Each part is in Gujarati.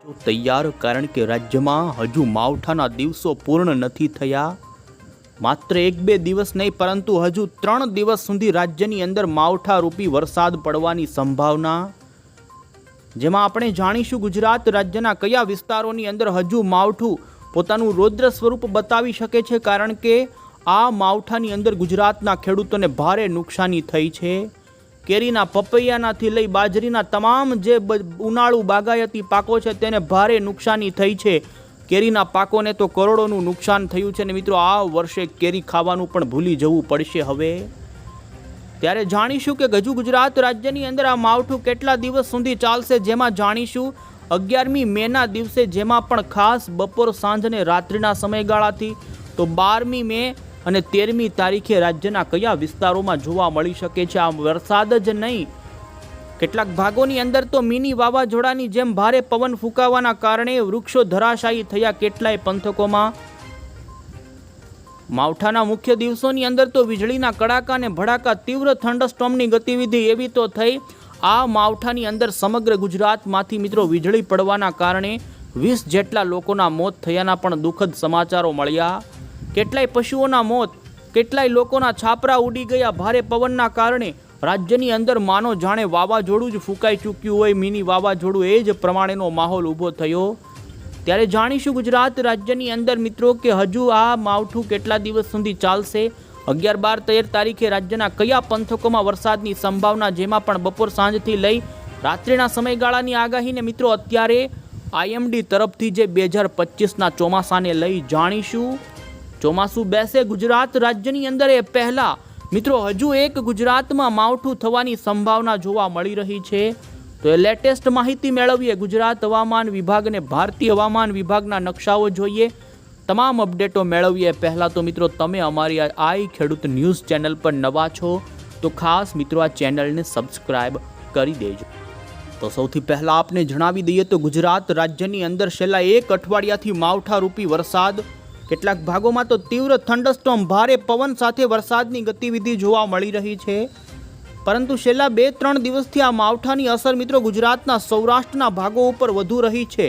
તૈયાર, કારણ કે રાજ્યમાં હજુ માવઠાના દિવસો પૂર્ણ નથી થયા. માત્ર 1-2 દિવસ નહીં, પરંતુ હજુ 3 દિવસ સુધી રાજ્યની અંદર માવઠારૂપી વરસાદ પડવાની સંભાવના. જેમાં આપણે જાણીશું ગુજરાત રાજ્યના કયા વિસ્તારોની અંદર હજુ માવઠું પોતાનું રૌદ્ર સ્વરૂપ બતાવી શકે છે, કારણ કે આ માવઠાની અંદર ગુજરાતના ખેડૂતોને ભારે નુકસાની થઈ છે. કેરીના, પપૈયાનાથી લઈ બાજરીના તમામ જે ઉનાળુ બાગાયતી પાકો છે તેને ભારે નુકસાની થઈ છે. કેરીના પાકોને તો કરોડોનું નુકસાન થયું છે. અને મિત્રો, આ વર્ષે કેરી ખાવાનું પણ ભૂલી જવું પડશે હવે. ત્યારે જાણીશું કે હજુ ગુજરાત રાજ્યની અંદર આ માવઠું કેટલા દિવસ સુધી ચાલશે, જેમાં જાણીશું 11મી મેના દિવસે, જેમાં પણ ખાસ બપોર, સાંજ અને રાત્રિના સમયગાળાથી, તો 12મી મે અને 13મી તારીખે રાજ્યના કયા વિસ્તારોમાં જોવા મળી શકે છે આ વરસાદ જ નહીં. કેટલાક ભાગોની અંદર તો મિની વાવાઝોડાની જેમ ભારે પવન ફૂંકાવાના કારણે વૃક્ષો ધરાશાયી થયા કેટલાય પંથકોમાં. માવઠાના મુખ્ય દિવસોની અંદર તો વીજળીના કડાકા અને ભડાકા, તીવ્ર થંડરસ્ટોર્મની ગતિવિધિ એવી તો થઈ. આ માવઠાની અંદર સમગ્ર ગુજરાતમાંથી મિત્રો વીજળી પડવાના કારણે 20 જેટલા લોકોના મોત થયાના પણ દુઃખદ સમાચારો મળ્યા. કેટલાય પશુઓના મોત, કેટલાય લોકોના છાપરા ઉડી ગયા ભારે પવનના કારણે. રાજ્યની અંદર માનો જાણે વાવાઝોડું જ ફૂંકાઈ ચૂક્યું હોય, મિની વાવાઝોડું, એ જ પ્રમાણેનો માહોલ ઊભો થયો. ત્યારે જાણીશું ગુજરાત રાજ્યની અંદર મિત્રો કે હજુ આ માવઠું કેટલા દિવસ સુધી ચાલશે. 11, 12, 13 તારીખે રાજ્યના કયા પંથકોમાં વરસાદની સંભાવના, જેમાં પણ બપોર, સાંજથી લઈ રાત્રિના સમયગાળાની આગાહીને મિત્રો અત્યારે IMD તરફથી જે 2025ના ચોમાસાને લઈ જાણીશું. ચોમાસું બેસે ગુજરાત રાજ્યની અંદર એ પહેલા મિત્રો હજુ એક ગુજરાતમાં માવઠું થવાની સંભાવના જોવા મળી રહી છે. તો એ લેટેસ્ટ માહિતી મેળવીએ. ગુજરાત હવામાન વિભાગ અને ભારતીય હવામાન વિભાગના નકશાઓ જોઈએ, તમામ અપડેટો મેળવીએ. પહેલાં તો મિત્રો તમે અમારી આઈ ખેડૂત ન્યૂઝ ચેનલ પર નવા છો તો ખાસ મિત્રો આ ચેનલને સબસ્ક્રાઈબ કરી દેજો. તો સૌથી પહેલાં આપને જણાવી દઈએ તો ગુજરાત રાજ્યની અંદર છેલ્લા 1 અઠવાડિયાથી માવઠારૂપી વરસાદ, કેટલાક ભાગોમાં તો તીવ્ર થંડરસ્ટોર્મ, ભારે પવન સાથે વરસાદની ગતિવિધિ જોવા મળી રહી છે. પરંતુ છેલ્લા 2-3 દિવસથી આ માવઠાની અસર મિત્રો ગુજરાતના સૌરાષ્ટ્રના ભાગો ઉપર વધુ રહી છે.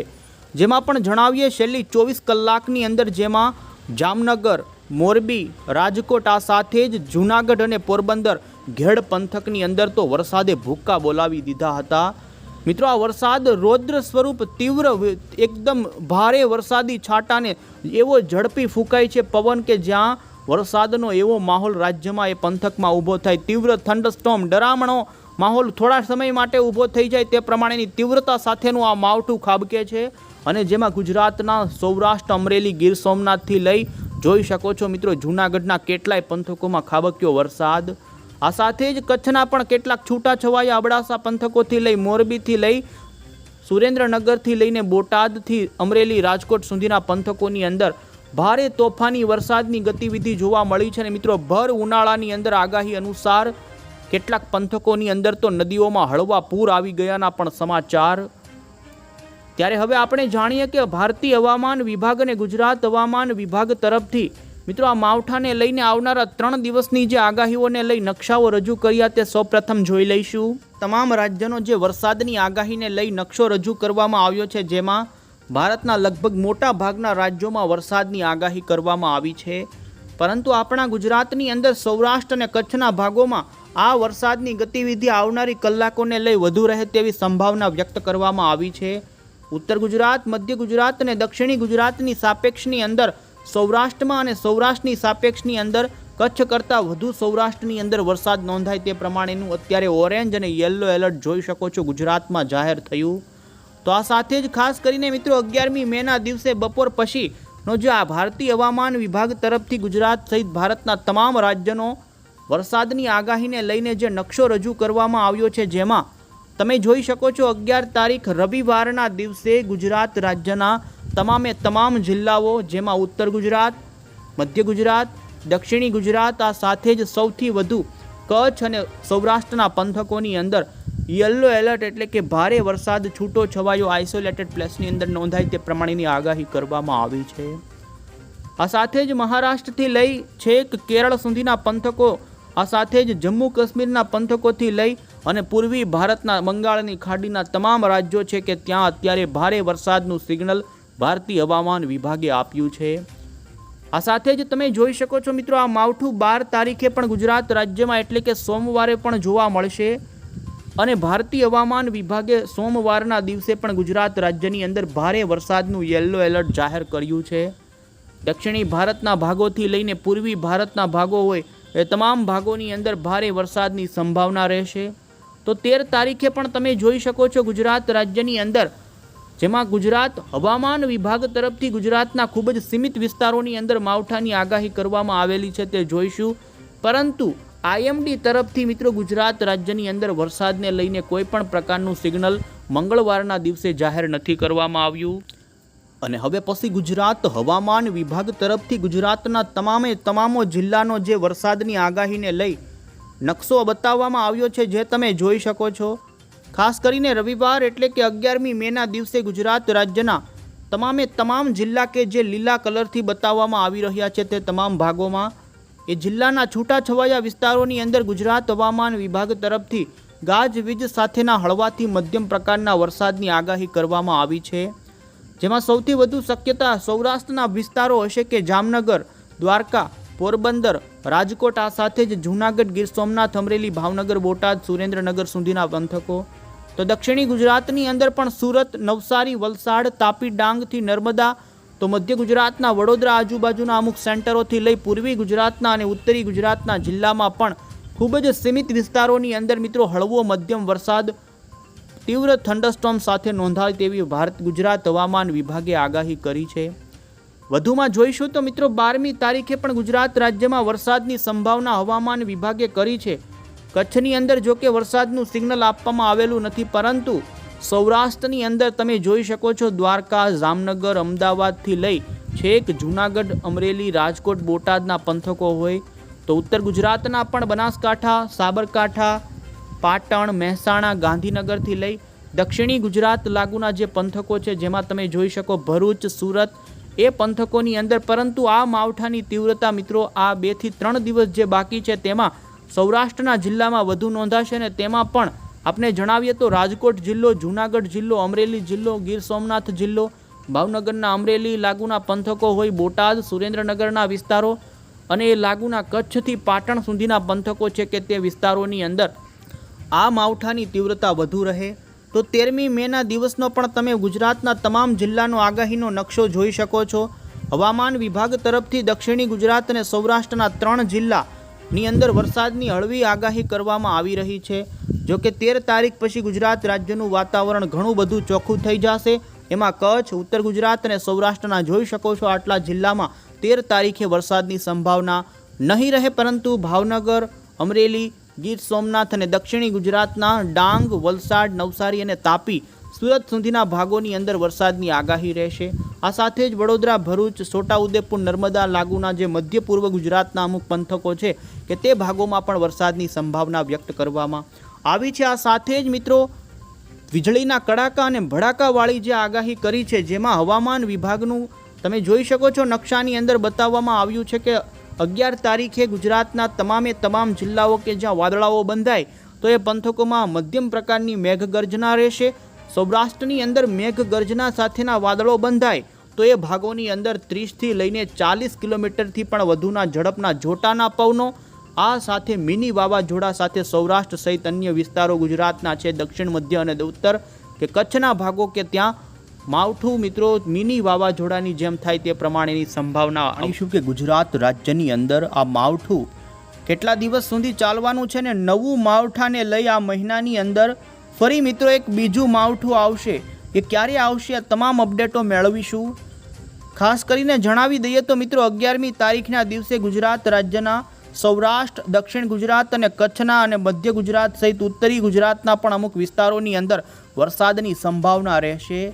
જેમાં પણ જણાવીએ છેલ્લી 24 કલાકની અંદર, જેમાં જામનગર, મોરબી, રાજકોટ, આ સાથે જ જૂનાગઢ અને પોરબંદર, ઘેડ પંથકની અંદર તો વરસાદે ભૂક્કા બોલાવી દીધા હતા. મિત્રો, આ વરસાદ રૌદ્ર સ્વરૂપ, તીવ્ર, એકદમ ભારે વરસાદી છાંટાને એવો ઝડપી ફૂંકાય છે પવન કે જ્યાં વરસાદનો એવો માહોલ રાજ્યમાં એ પંથકમાં ઊભો થાય. તીવ્ર થંડરસ્ટોર્મ, ડરામણો માહોલ થોડા સમય માટે ઊભો થઈ જાય તે પ્રમાણેની તીવ્રતા સાથેનું આ માવઠું ખાબકે છે. અને જેમાં ગુજરાતના સૌરાષ્ટ્ર, અમરેલી, ગીર સોમનાથથી લઈ જોઈ શકો છો મિત્રો જૂનાગઢના કેટલાય પંથકોમાં ખાબક્યો વરસાદ. આ સાથે જ કચ્છના પણ કેટલાક છૂટાછવાયા અબડાસા પંથકોથી લઈ, મોરબીથી લઈ, સુરેન્દ્રનગરથી લઈને બોટાદથી અમરેલી, રાજકોટ સુધીના પંથકોની અંદર ભારે તોફાની વરસાદની ગતિવિધિ જોવા મળી છે. અને મિત્રો, ભર ઉનાળાની અંદર આગાહી અનુસાર કેટલાક પંથકોની અંદર તો નદીઓમાં હળવા પૂર આવી ગયાના પણ સમાચાર. ત્યારે હવે આપણે જાણીએ કે ભારતીય હવામાન વિભાગ અને ગુજરાત હવામાન વિભાગ તરફથી મિત્રો આ માવઠાને લઈને આવનારા 3 દિવસની જે આગાહીઓને લઈ નકશાઓ રજૂ કર્યા તે સૌપ્રથમ જોઈ લઈશું. તમામ રાજ્યનો જે વરસાદની આગાહીને લઈ નકશો રજૂ કરવામાં આવ્યો છે, જેમાં ભારતના લગભગ મોટા ભાગના રાજ્યોમાં વરસાદની આગાહી કરવામાં આવી છે. પરંતુ આપણા ગુજરાતની અંદર સૌરાષ્ટ્ર અને કચ્છના ભાગોમાં આ વરસાદની ગતિવિધિ આવનારી કલાકોને લઈ વધુ રહે તેવી સંભાવના વ્યક્ત કરવામાં આવી છે. ઉત્તર ગુજરાત, મધ્ય ગુજરાત અને દક્ષિણી ગુજરાતની સાપેક્ષની અંદર સૌરાષ્ટ્રમાં અને સૌરાષ્ટ્રની સાપેક્ષની અંદર કચ્છ કરતાં વધુ સૌરાષ્ટ્રની અંદર વરસાદ નોંધાય તે પ્રમાણેનું અત્યારે ઓરેન્જ અને યલો એલર્ટ જોઈ શકો છો ગુજરાતમાં જાહેર થયું. તો આ સાથે જ ખાસ કરીને મિત્રો 11મી મેના દિવસે બપોર પછીનો જે આ ભારતીય હવામાન વિભાગ તરફથી ગુજરાત સહિત ભારતના તમામ રાજ્યનો વરસાદની આગાહીને લઈને જે નકશો રજૂ કરવામાં આવ્યો છે, જેમાં તમે જોઈ શકો છો 11 તારીખ રવિવારના દિવસે ગુજરાત રાજ્યના તમામે તમામ જિલ્લાઓ, જેમાં ઉત્તર ગુજરાત, મધ્ય ગુજરાત, દક્ષિણી ગુજરાત, આ સાથે જ સૌથી વધુ કચ્છ અને સૌરાષ્ટ્રના પંથકોની અંદર યલો એલર્ટ એટલે કે ભારે વરસાદ છૂટો છવાયો આઇસોલેટેડ પ્લેસની અંદર નોંધાય તે પ્રમાણેની આગાહી કરવામાં આવી છે. આ સાથે જ મહારાષ્ટ્રથી લઈ છેક કેરળ સુધીના પંથકો, આ સાથે જ જમ્મુ કાશ્મીરના પંથકોથી લઈ અને પૂર્વી ભારતના બંગાળની ખાડીના તમામ રાજ્યો છે કે ત્યાં અત્યારે ભારે વરસાદનું સિગ્નલ ભારતીય હવામાન વિભાગે આપ્યું છે। આ સાથે જ તમે જોઈ શકો છો મિત્રો, આ માવઠું 12 તારીખે પણ ગુજરાત રાજ્યમાં એટલે કે સોમવારે પણ જોવા મળશે અને ભારતીય હવામાન વિભાગે સોમવારના દિવસે પણ ગુજરાત રાજ્યની અંદર ભારે વરસાદનું યલો એલર્ટ જાહેર કર્યું છે। દક્ષિણી ભારતના ભાગોથી લઈને પૂર્વી ભારતના ભાગો હોય એ તમામ ભાગોની અંદર ભારે વરસાદની સંભાવના રહેશે। તો 13 તારીખે પણ તમે જોઈ શકો છો ગુજરાત રાજ્યની અંદર, જેમાં ગુજરાત હવામાન વિભાગ તરફથી ગુજરાતના ખૂબ જ સીમિત વિસ્તારોની અંદર માવઠાની આગાહી કરવામાં આવેલી છે તે જોઈશું, પરંતુ આઈએમડી તરફથી મિત્રો ગુજરાત રાજ્યની અંદર વરસાદને લઈને કોઈ પણ પ્રકારનું સિગ્નલ મંગળવારના દિવસે જાહેર નથી કરવામાં આવ્યું। અને હવે પછી ગુજરાત હવામાન વિભાગ તરફથી ગુજરાતના તમામ જિલ્લાનો જે વરસાદની આગાહીને લઈ નકશો બતાવવામાં આવ્યો છે, જે તમે જોઈ શકો છો। ખાસ કરીને રવિવાર એટલે કે 11મી મેના દિવસે ગુજરાત રાજ્યના તમામ જિલ્લા કે જે લીલા કલરથી બતાવવામાં આવી રહ્યા છે તે તમામ ભાગોમાં એ જિલ્લાના છૂટાછવાયા વિસ્તારોની અંદર ગુજરાત હવામાન વિભાગ તરફથી ગાજવીજ સાથેના હળવાથી મધ્યમ પ્રકારના વરસાદની આગાહી કરવામાં આવી છે, જેમાં સૌથી વધુ શક્યતા સૌરાષ્ટ્રના વિસ્તારો હશે કે જામનગર, દ્વારકા, પોરબંદર, રાજકોટ, આ સાથે જ જૂનાગઢ, ગીર સોમનાથ, અમરેલી, ભાવનગર, બોટાદ, સુરેન્દ્રનગર સુધીના પંથકો। તો દક્ષિણી ગુજરાતની અંદર પણ સુરત, નવસારી, વલસાડ, તાપી, ડાંગથી નર્મદા, તો મધ્ય ગુજરાતના વડોદરા આજુબાજુના અમુક સેન્ટરોથી લઈ પૂર્વી ગુજરાતના અને ઉત્તરી ગુજરાતના જિલ્લામાં પણ ખૂબ જ સીમિત વિસ્તારોની અંદર મિત્રો હળવો મધ્યમ વરસાદ તીવ્ર થંડરસ્ટોર્મ સાથે નોંધાય તેવી ગુજરાત હવામાન વિભાગે આગાહી કરી છે। વધુમાં જોઈશું તો મિત્રો 12મી તારીખે પણ ગુજરાત રાજ્યમાં વરસાદની સંભાવના હવામાન વિભાગે કરી છે। કચ્છની અંદર જો કે વરસાદનું સિગ્નલ આપવામાં આવેલું નથી, પરંતુ સૌરાષ્ટ્રની અંદર તમે જોઈ શકો છો દ્વારકા, જામનગર, અમદાવાદથી લઈ છેક જૂનાગઢ, અમરેલી, રાજકોટ, બોટાદના પંથકો હોય, તો ઉત્તર ગુજરાતના પણ બનાસકાંઠા, સાબરકાંઠા, પાટણ, મહેસાણા, ગાંધીનગરથી લઈ દક્ષિણી ગુજરાત લાગુના જે પંથકો છે, જેમાં તમે જોઈ શકો ભરૂચ, સુરત, એ પંથકોની અંદર, પરંતુ આ માવઠાની તીવ્રતા મિત્રો આ 2 થી 3 દિવસ જે બાકી છે તેમાં સૌરાષ્ટ્રના જિલ્લામાં વધુ નોંધાશે અને તેમાં પણ આપણે જણાવીએ તો રાજકોટ જિલ્લો, જૂનાગઢ જિલ્લો, અમરેલી જિલ્લો, ગીર સોમનાથ જિલ્લો, ભાવનગરના અમરેલી લાગુના પંથકો હોય, બોટાદ, સુરેન્દ્રનગરના વિસ્તારો અને એ લાગુના કચ્છથી પાટણ સુધીના પંથકો છે કે તે વિસ્તારોની અંદર આ માવઠાની તીવ્રતા વધુ રહે। તો 13મી મેના દિવસનો પણ તમે ગુજરાતના તમામ જિલ્લાનો આગાહીનો નકશો જોઈ શકો છો। હવામાન વિભાગ તરફથી દક્ષિણી ગુજરાત અને સૌરાષ્ટ્રના 3 જિલ્લાની અંદર વરસાદની હળવી આગાહી કરવામાં આવી રહી છે। જો કે 13 તારીખ પછી ગુજરાત રાજ્યનું વાતાવરણ ઘણું બધું ચોખ્ખું થઈ જશે। એમાં કચ્છ, ઉત્તર ગુજરાત અને સૌરાષ્ટ્રના જોઈ શકો છો આટલા જિલ્લામાં 13 તારીખે વરસાદની સંભાવના નહીં રહે, પરંતુ ભાવનગર, અમરેલી, ગીર સોમનાથ અને દક્ષિણી ગુજરાતના ડાંગ, વલસાડ, નવસારી અને તાપી, સુરત સુધીના ભાગોની અંદર વરસાદની આગાહી રહેશે। આ સાથે જ વડોદરા, ભરૂચ, છોટાઉદેપુર, નર્મદા લાગુના જે મધ્ય પૂર્વ ગુજરાતના અમુક પંથકો છે કે તે ભાગોમાં પણ વરસાદની સંભાવના વ્યક્ત કરવામાં આવી છે। આ સાથે જ મિત્રો વીજળીના કડાકા અને ભડાકાવાળી જે આગાહી કરી છે, જેમાં હવામાન વિભાગનું તમે જોઈ શકો છો નકશાની અંદર બતાવવામાં આવ્યું છે કે 11 તારીખે ગુજરાતના તમામ જિલ્લાઓ કે જ્યાં વાદળાઓ બંધાય તો એ પંથકોમાં મધ્યમ પ્રકારની મેઘગર્જના રહેશે। સૌરાષ્ટ્રની અંદર મેઘગર્જના સાથેના વાદળો બંધાય તો એ ભાગોની અંદર 30થી લઈને 40 કિલોમીટરથી પણ વધુના ઝડપના જોટાના પવનો, આ સાથે મિની વાવાઝોડા સાથે સૌરાષ્ટ્ર સહિત અન્ય વિસ્તારો ગુજરાતના છે, દક્ષિણ, મધ્ય અને ઉત્તર કે કચ્છના ભાગો કે ત્યાં માવઠું મિત્રો મિની વાવાઝોડાની જેમ થાય તે પ્રમાણેની સંભાવના આણીશું કે ગુજરાત રાજ્યની અંદર આ માવઠું કેટલા દિવસ સુધી ચાલવાનું છે ને નવું માવઠાને લઈ આ મહિનાની અંદર ફરી મિત્રો એક બીજું માવઠું આવશે। એ ક્યારે આવશે આ તમામ અપડેટો મેળવીશું। ખાસ કરીને જણાવી દઈએ તો મિત્રો 11મી તારીખના દિવસે ગુજરાત રાજ્યના સૌરાષ્ટ્ર, દક્ષિણ ગુજરાત અને કચ્છના અને મધ્ય ગુજરાત સહિત ઉત્તરી ગુજરાતના પણ અમુક વિસ્તારોની અંદર વરસાદની સંભાવના રહેશે।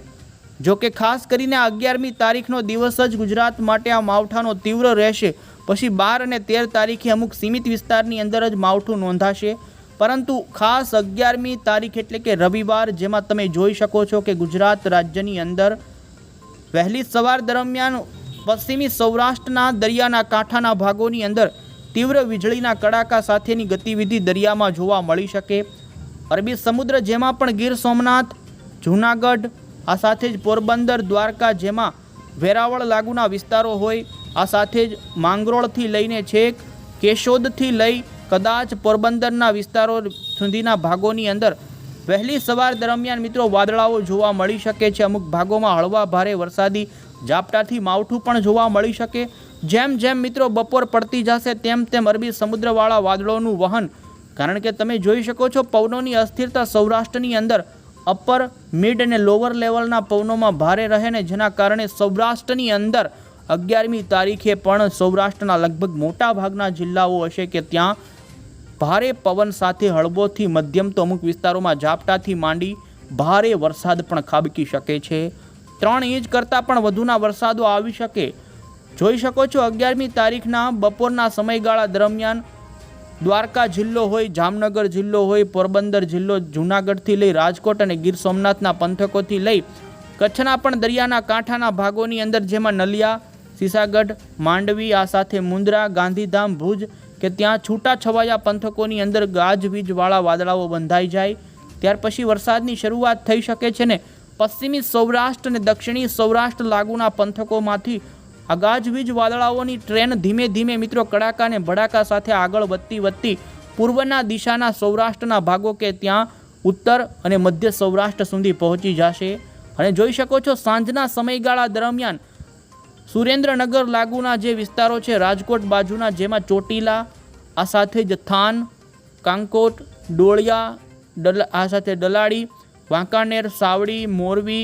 જો કે ખાસ કરીને 11મી તારીખનો દિવસ જ ગુજરાત માટે આ માવઠાનો તીવ્ર રહેશે। પછી 12 અને 13 તારીખે અમુક સીમિત વિસ્તારની અંદર જ માવઠું નોંધાશે, પરંતુ ખાસ 11મી તારીખ એટલે કે રવિવાર, જેમાં તમે જોઈ શકો છો કે ગુજરાત રાજ્યની અંદર વહેલી સવાર દરમિયાન પશ્ચિમી સૌરાષ્ટ્રના દરિયાના કાંઠાના ભાગોની અંદર તીવ્ર વીજળીના કડાકા સાથેની ગતિવિધિ દરિયામાં જોવા મળી શકે। અરબી સમુદ્ર જેમાં પણ ગીર સોમનાથ, જૂનાગઢ, આ સાથે જ પોરબંદર, દ્વારકા જેમાં વેરાવળ લાગુના વિસ્તારો હોય, આ સાથે જ માંગરોળથી લઈને છેક કેશોદથી લઈ કદાચ પોરબંદરના વિસ્તારો સુધીના ભાગોની અંદર વહેલી સવાર દરમિયાન મિત્રો વાદળાઓ જોવા મળી શકે છે। અમુક ભાગોમાં હળવા ભારે વરસાદી ઝાપટાથી માવઠું પણ જોવા મળી શકે। જેમ જેમ મિત્રો બપોર પડતી જશે તેમ તેમ અરબી સમુદ્રવાળા વાદળોનું વહન, કારણ કે તમે જોઈ શકો છો પવનોની અસ્થિરતા સૌરાષ્ટ્રની અંદર અપર, મિડ અને લોઅર લેવલના પવનોમાં ભારે રહે ને જેના કારણે સૌરાષ્ટ્રની અંદર 11મી તારીખે પણ સૌરાષ્ટ્રના લગભગ મોટા ભાગના જિલ્લાઓ હશે કે ત્યાં ભારે પવન સાથે હળવોથી મધ્યમ તો અમુક વિસ્તારોમાં ઝાપટાથી માંડી ભારે વરસાદ પણ ખાબકી શકે છે। 3 ઇંચ કરતાં પણ વધુના વરસાદો આવી શકે। જોઈ શકો છો 11મી તારીખના બપોરના સમયગાળા દરમિયાન દ્વારકા જિલ્લો હોય, જામનગર જિલ્લો હોય, પોરબંદર જિલ્લો, જૂનાગઢથી લઈ રાજકોટ અને ગીર સોમનાથના પંથકોથી લઈ કચ્છના પણ દરિયાના કાંઠાના ભાગોની અંદર જેમાં નલિયા, સીસાગઢ, માંડવી, આ સાથે મુંદ્રા, ગાંધીધામ, ભુજ કે ત્યાં છૂટાછવાયા પંથકોની અંદર ગાજવીજવાળા વાદળાઓ બંધાઈ જાય ત્યાર પછી વરસાદની શરૂઆત થઈ શકે છે ને પશ્ચિમી સૌરાષ્ટ્ર અને દક્ષિણી સૌરાષ્ટ્ર લાગુના પંથકોમાંથી આ ગાજવીજ વાદળાઓની ટ્રેન ધીમે ધીમે મિત્રો કડાકા અને ભડાકા સાથે આગળ વધતી પૂર્વના દિશાના સૌરાષ્ટ્રના ભાગો કે ત્યાં ઉત્તર અને મધ્ય સૌરાષ્ટ્ર સુધી પહોંચી જશે। અને જોઈ શકો છો સાંજના સમયગાળા દરમિયાન સુરેન્દ્રનગર લાગુના જે વિસ્તારો છે રાજકોટ બાજુના જેમાં ચોટીલા, આ સાથે જ થાન, કાંકોટ, ડોળિયા, આ સાથે ડલાડી, વાંકાનેર, સાવડી, મોરબી,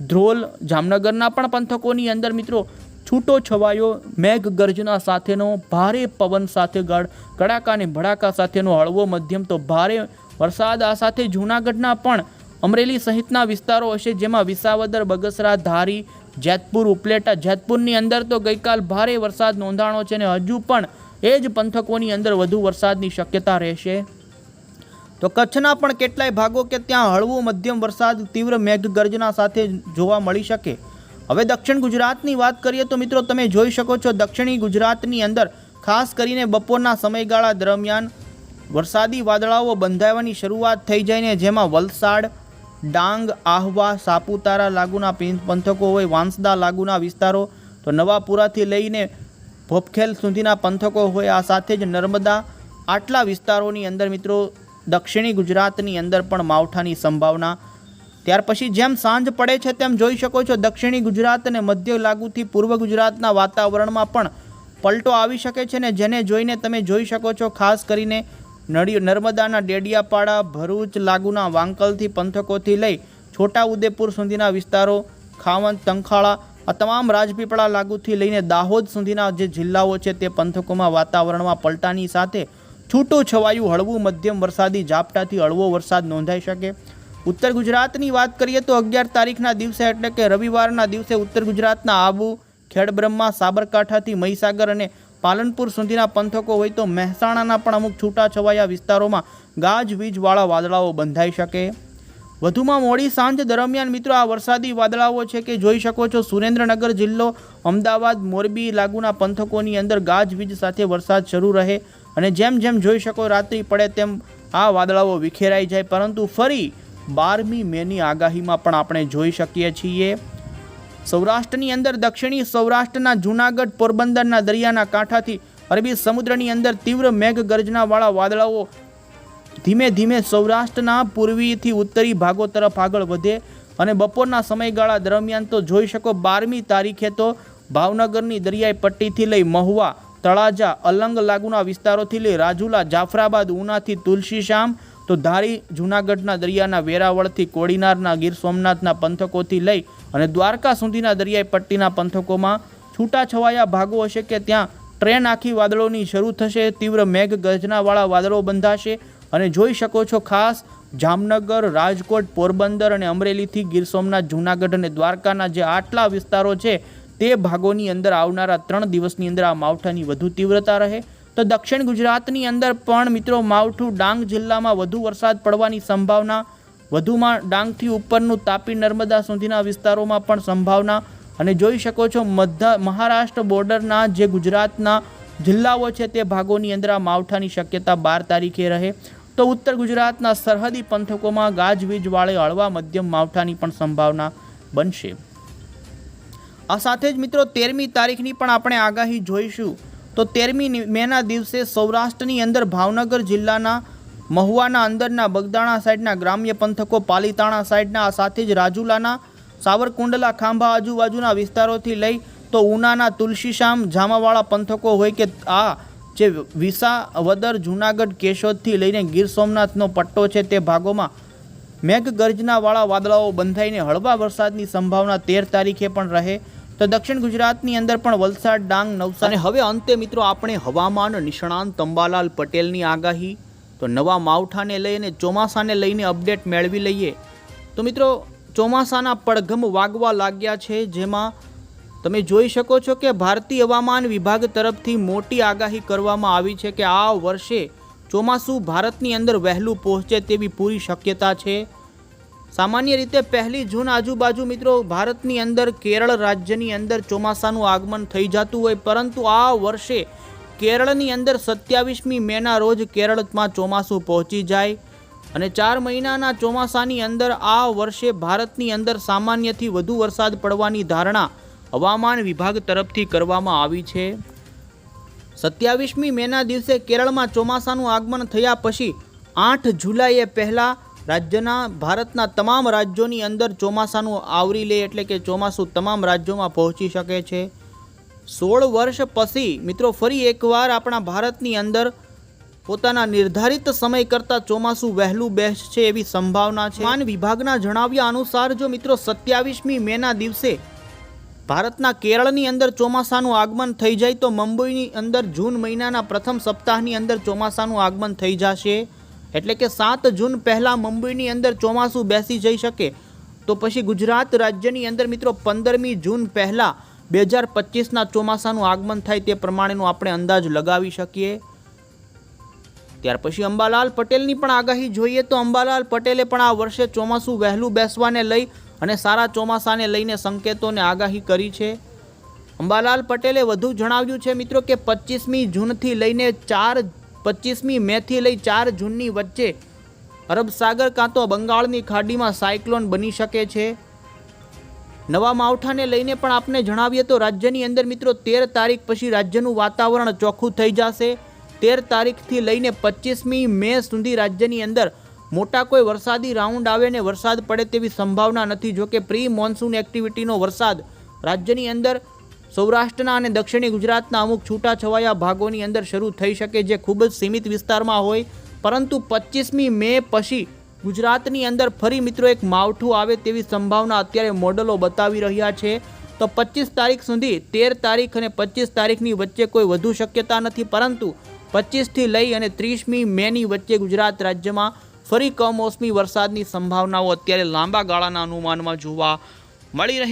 ધ્રોલ, જામનગરના પણ પંથકોની અંદર મિત્રો છૂટો છવાયો મેઘ ગર્જના સાથેનો ભારે પવન સાથે કડાકા અને ભડાકા સાથેનો હળવો મધ્યમ તો ભારે વરસાદ, આ સાથે જૂનાગઢના પણ અમરેલી સહિતના વિસ્તારો હશે જેમાં વિસાવદર, બગસરા, ધારી, જેતપુર, ઉપલેટા, જેતપુરની અંદર તો ગઈકાલ ભારે વરસાદ નોંધાણો છે અને હજુ પણ એ જ પંથકોની અંદર વધુ વરસાદની શક્યતા રહેશે। તો કચ્છના પણ કેટલાય ભાગો કે ત્યાં હળવો મધ્યમ વરસાદ તીવ્ર મેઘગર્જના સાથે જોવા મળી શકે। હવે દક્ષિણ ગુજરાતની વાત કરીએ તો મિત્રો તમે જોઈ શકો છો દક્ષિણી ગુજરાતની અંદર ખાસ કરીને બપોરના સમયગાળા દરમિયાન વરસાદી વાદળાઓ બંધાવવાની શરૂઆત થઈ જાય ને જેમાં વલસાડ, ડાંગ, આહવા, સાપુતારા લાગુના પંથકો હોય, વાંસદા લાગુના વિસ્તારો તો નવાપુરાથી લઈને ભોપખેલ સુધીના પંથકો હોય, આ સાથે જ નર્મદા, આટલા વિસ્તારોની અંદર મિત્રો દક્ષિણી ગુજરાતની અંદર પણ માવઠાની સંભાવના। ત્યાર પછી જેમ સાંજ પડે છે તેમ જોઈ શકો છો દક્ષિણી ગુજરાત અને મધ્ય લાગુથી પૂર્વ ગુજરાતના વાતાવરણમાં પણ પલટો આવી શકે છે ને જેને જોઈને તમે જોઈ શકો છો ખાસ કરીને નર્મદાના ડેડિયાપાડા, ભરૂચ લાગુના વાંકલથી પંથકોથી લઈ છોટાઉદેપુર સુધીના વિસ્તારો, ખાવંત, તંખાળા, આ તમામ રાજપીપળા લાગુથી લઈને દાહોદ સુધીના જે જિલ્લાઓ છે તે પંથકોમાં વાતાવરણમાં પલટાની સાથે છૂટું છવાયું હળવું મધ્યમ વરસાદી ઝાપટાથી હળવો વરસાદ નોંધાઈ શકે। ઉત્તર ગુજરાતની વાત કરીએ તો 11 તારીખના દિવસે એટલે કે રવિવારના દિવસે ઉત્તર ગુજરાતના આબુ, ખેડબ્રહ્મા, સાબરકાંઠાથી મહીસાગર અને પાલનપુર સુધીના પંથકો હોય તો મહેસાણાના પણ અમુક છૂટાછવાયા વિસ્તારોમાં ગાજવીજવાળા વાદળાઓ બંધાઈ શકે। વધુમાં મોડી સાંજ દરમિયાન મિત્રો આ વરસાદી વાદળાઓ છે કે જોઈ શકો છો સુરેન્દ્રનગર જિલ્લો, અમદાવાદ, મોરબી લાગુના પંથકોની અંદર ગાજવીજ સાથે વરસાદ શરૂ રહે અને જેમ જેમ જોઈ શકો રાત્રિ પડે તેમ આ વાદળાઓ વિખેરાઈ જાય પરંતુ ફરી 12મી મેની આગાહીમાં પણ આપણે જોઈ શકીએ છીએ સૌરાષ્ટ્રની અંદર દક્ષિણી સૌરાષ્ટ્રના જૂનાગઢ, પોરબંદરના દરિયાના કાંઠાથી અરબી સમુદ્રની અંદર તીવ્ર મેઘ ગર્જનાવાળા વાદળાઓ ધીમે ધીમે સૌરાષ્ટ્રના પૂર્વીથી ઉત્તરી ભાગો તરફ આગળ વધે અને બપોરના સમયગાળા દરમિયાન તો જોઈ શકો 12મી તારીખે તો ભાવનગરની દરિયાઈ પટ્ટીથી લઈ મહુવા, તળાજા, અલંગ લાગુના વિસ્તારોથી લઈ રાજુલા, જાફરાબાદ, ઉનાથી તુલસીશ્યામ તો ધારી, જૂનાગઢના દરિયાના વેરાવળથી કોડીનારના ગીર સોમનાથના પંથકોથી લઈ અને દ્વારકા સુધીના દરિયાઈ પટ્ટીના પંથકોમાં છૂટાછવાયા ભાગો હશે કે ત્યાં ટ્રેન આખી વાદળોની શરૂ થશે, તીવ્ર મેઘ ગર્જનાવાળા વાદળો બંધાશે અને જોઈ શકો છો ખાસ જામનગર, રાજકોટ, પોરબંદર અને અમરેલીથી ગીર સોમનાથ, જૂનાગઢ અને દ્વારકાના જે આટલા વિસ્તારો છે તે ભાગોની અંદર આવનારા 3 દિવસની અંદર આ માવઠાની વધુ તીવ્રતા રહે। તો દક્ષિણ ગુજરાતની અંદર પણ મિત્રો માવઠું ડાંગ જિલ્લામાં વધુ વરસાદ પડવાની સંભાવના, વધુમાં ડાંગથી ઉપરનું તાપી, નર્મદા સુધીના વિસ્તારોમાં પણ સંભાવના અને જોઈ શકો છો મહારાષ્ટ્ર બોર્ડરના જે ગુજરાતના જિલ્લાઓ છે તે ભાગોની અંદર આ માવઠાની શક્યતા 12 તારીખે રહે તો ઉત્તર ગુજરાતના સરહદી પંથકોમાં ગાજવીજવાળે હળવા મધ્યમ માવઠાની પણ સંભાવના બનશે। આ સાથે જ મિત્રો 13મી તારીખની પણ આપણે આગાહી જોઈશું। તો 13મી મેના દિવસે સૌરાષ્ટ્રની અંદર ભાવનગર જિલ્લાના મહુવાના અંદરના બગદાણા સાઈડના ગ્રામ્ય પંથકો, પાલીતાણા સાઈડના, આ સાથે જ રાજુલાના, સાવરકુંડલા, ખાંભા આજુબાજુના વિસ્તારોથી લઈ તો ઉનાના તુલસીશ્યામ, જામાવાળા પંથકો હોય કે આ જે વિસાવદર, જૂનાગઢ, કેશોદથી લઈને ગીર સોમનાથનો પટ્ટો છે તે ભાગોમાં મેઘગર્જનાવાળા વાદળાઓ બંધાઈને હળવા વરસાદની સંભાવના 13 તારીખે પણ રહે। તો દક્ષિણ ગુજરાતની અંદર પણ વલસાડ, ડાંગ, નવસારી। અને હવે અંતે મિત્રો આપણે હવામાન નિષ્ણાંત અંબાલાલ પટેલની આગાહી, તો નવા માવઠાને લઈને ચોમાસાને લઈને અપડેટ મેળવી લઈએ। તો મિત્રો ચોમાસાના પડઘમ વાગવા લાગ્યા છે, જેમાં તમે જોઈ શકો છો કે ભારતીય હવામાન વિભાગ તરફથી મોટી આગાહી કરવામાં આવી છે કે આ વર્ષે ચોમાસું ભારતની અંદર વહેલું પહોંચે તેવી પૂરી શક્યતા છે। સામાન્ય રીતે 1 જૂન આજુબાજુ મિત્રો ભારતની અંદર કેરળ રાજ્યની અંદર ચોમાસાનું આગમન થઈ જતું હોય, પરંતુ આ વર્ષે કેરળની અંદર 27મી મેના રોજ કેરળમાં ચોમાસું પહોંચી જાય અને 4 મહિનાના ચોમાસાની અંદર આ વર્ષે ભારતની અંદર સામાન્યથી વધુ વરસાદ પડવાની ધારણા હવામાન વિભાગ તરફથી કરવામાં આવી છે। 27મી મેના દિવસે કેરળમાં ચોમાસાનું આગમન થયા પછી 8 જુલાઈએ પહેલાં રાજ્યના ભારતના તમામ રાજ્યોની અંદર ચોમાસાનું આવરી લે, એટલે કે ચોમાસું તમામ રાજ્યોમાં પહોંચી શકે છે। 16 વર્ષ પછી મિત્રો ફરી એકવાર આપણા ભારતની અંદર પોતાના નિર્ધારિત સમય કરતાં ચોમાસું વહેલું બેસશે એવી સંભાવના છે। હવામાન વિભાગના જણાવ્યા અનુસાર જો મિત્રો 27મી મેના દિવસે ભારતના કેરળની અંદર ચોમાસાનું આગમન થઈ જાય તો મુંબઈની અંદર જૂન મહિનાના પ્રથમ સપ્તાહની અંદર ચોમાસાનું આગમન થઈ જશે, એટલે કે 7 જૂન પહેલાં મુંબઈની અંદર ચોમાસું બેસી જઈ શકે। તો પછી ગુજરાત રાજ્યની અંદર મિત્રો 15મી જૂન પહેલાં 2025ના ચોમાસાનું આગમન થાય તે પ્રમાણેનો આપણે અંદાજ લગાવી શકીએ। ત્યાર પછી અંબાલાલ પટેલની પણ આગાહી જોઈએ તો અંબાલાલ પટેલે પણ આ વર્ષે ચોમાસું વહેલું બેસવાને લઈ અને સારા ચોમાસાને લઈને સંકેતોને આગાહી કરી છે। અંબાલાલ પટેલે વધુ જણાવ્યું છે મિત્રો કે 25મી જૂનથી લઈને 25મી મેથી લઈ 4 જૂનની વચ્ચે અરબ સાગર કાં તો બંગાળની ખાડીમાં સાયક્લોન બની શકે છે। નવા માવઠાને લઈને પણ આપણે જણાવીએ તો રાજ્યની અંદર મિત્રો 13 તારીખ પછી રાજ્યનું વાતાવરણ ચોખ્ખું થઈ જશે। 13 તારીખથી લઈને 25મી મે સુધી રાજ્યની અંદર મોટા કોઈ વરસાદી રાઉન્ડ આવે ને વરસાદ પડે તેવી સંભાવના નથી। જો કે પ્રી મોન્સૂન એક્ટિવિટીનો વરસાદ રાજ્યની અંદર સૌરાષ્ટ્રના અને દક્ષિણી ગુજરાતના અમુક છૂટાછવાયા ભાગોની અંદર શરૂ થઈ શકે, જે ખૂબ જ સીમિત વિસ્તારમાં હોય, પરંતુ 25મી મે પછી ગુજરાતની અંદર ફરી મિત્રો એક માવઠું આવે તેવી સંભાવના અત્યારે મોડલો બતાવી રહ્યા છે। તો 25 તારીખ સુધી 13 તારીખ અને 25 તારીખની વચ્ચે કોઈ વધુ શક્યતા નથી, પરંતુ 25થી લઈ અને 30મી મેની વચ્ચે ગુજરાત રાજ્યમાં ફરી કમોસમી વરસાદની સંભાવનાઓ અત્યારે લાંબા ગાળાના અનુમાનમાં જોવા મળી રહી